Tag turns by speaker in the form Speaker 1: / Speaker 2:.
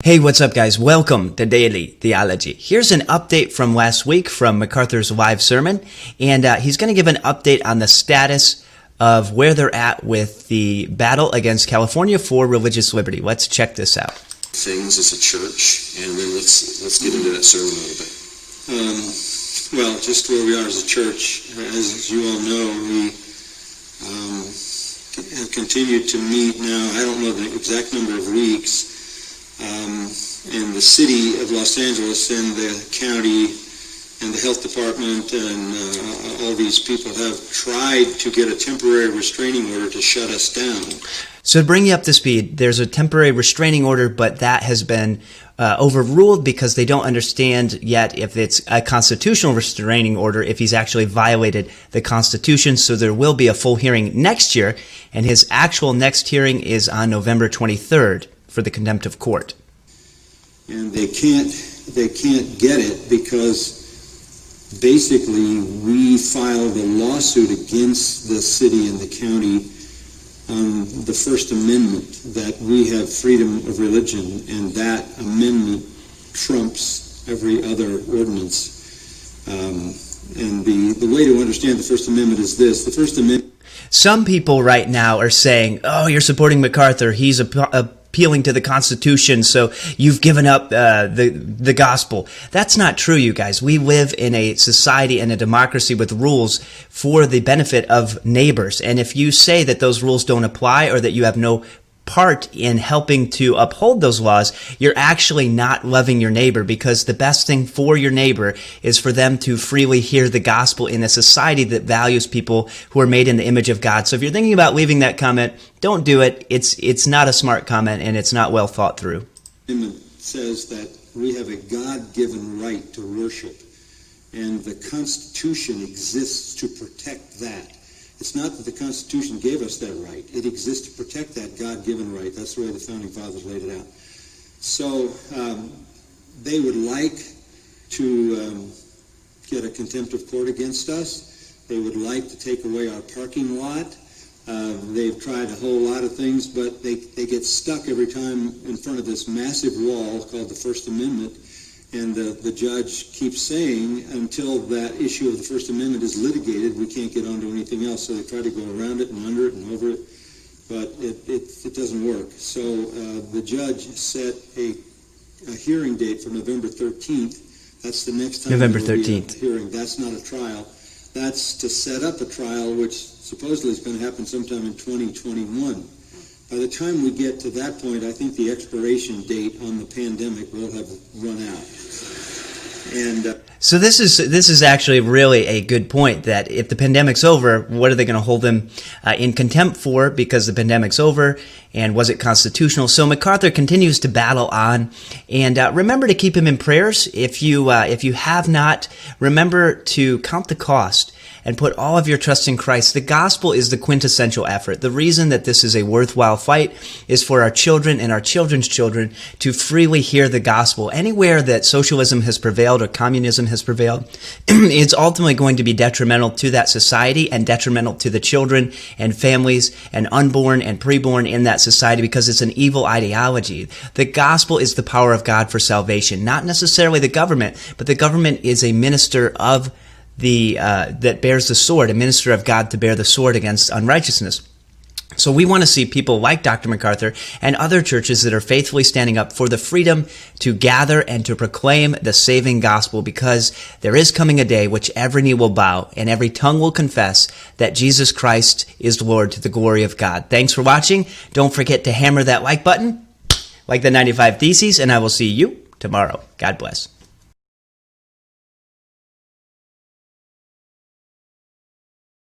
Speaker 1: Hey, what's up, guys? Welcome to Daily Theology. Here's an update from last week from MacArthur's live sermon, and he's going to give an update on the status of where they're at with the battle against California for religious liberty. Let's check this out.
Speaker 2: Things as a church, and then let's get into that sermon a little bit.
Speaker 3: Well, just where we are as a church, as you all know, we have continued to meet now. I don't know the exact number of weeks. And the city of Los Angeles and the county and the health department and all these people have tried to get a temporary restraining order to shut us down.
Speaker 1: So to bring you up to speed, there's a temporary restraining order, but that has been overruled because they don't understand yet if it's a constitutional restraining order, if he's actually violated the Constitution. So there will be a full hearing next year, and his actual next hearing is on November 23rd for the contempt of court.
Speaker 3: And they can't get it because basically we filed a lawsuit against the city and the county on the First Amendment, that we have freedom of religion, and that amendment trumps every other ordinance. And the way to understand the First Amendment is this. The First Amendment...
Speaker 1: Some people right now are saying, oh, you're supporting MacArthur. He's appealing to the Constitution, so you've given up the gospel. That's not true, you guys. We live in a society and a democracy with rules for the benefit of neighbors. And if you say that those rules don't apply or that you have no part in helping to uphold those laws, you're actually not loving your neighbor, because the best thing for your neighbor is for them to freely hear the gospel in a society that values people who are made in the image of God. So if you're thinking about leaving that comment, don't do it. It's not a smart comment, and it's not well thought through.
Speaker 3: The amendment says that we have a God-given right to worship, and the Constitution exists to protect that. It's not that the Constitution gave us that right. It exists to protect that God-given right. That's the way the Founding Fathers laid it out. So they would like to get a contempt of court against us. They would like to take away our parking lot. They've tried a whole lot of things, but they get stuck every time in front of this massive wall called the First Amendment. And the judge keeps saying, until that issue of the First Amendment is litigated, we can't get onto anything else. So they try to go around it and under it and over it, but it doesn't work. So the judge set a hearing date for November 13th. That's the next time
Speaker 1: November
Speaker 3: there will be
Speaker 1: 13th.
Speaker 3: a hearing. That's not a trial. That's to set up a trial, which supposedly is going to happen sometime in 2021. By the time we get to that point, I think the expiration date on the pandemic will have run out. And
Speaker 1: so this is actually really a good point, that if the pandemic's over, what are they going to hold them in contempt for, because the pandemic's over, and was it constitutional? So MacArthur continues to battle on, and remember to keep him in prayers. If you have not, remember to count the cost and put all of your trust in Christ. The gospel is the quintessential effort. The reason that this is a worthwhile fight is for our children and our children's children to freely hear the gospel. Anywhere that socialism has prevailed or communism has prevailed, it's ultimately going to be detrimental to that society and detrimental to the children and families and unborn and preborn in that society, because it's an evil ideology. The gospel is the power of God for salvation, not necessarily the government, but the government is a minister of that bears the sword, a minister of God to bear the sword against unrighteousness. So we want to see people like Dr. MacArthur and other churches that are faithfully standing up for the freedom to gather and to proclaim the saving gospel, because there is coming a day which every knee will bow and every tongue will confess that Jesus Christ is Lord, to the glory of God. Thanks for watching. Don't forget to hammer that like button, like the 95 Theses, and I will see you tomorrow. God bless.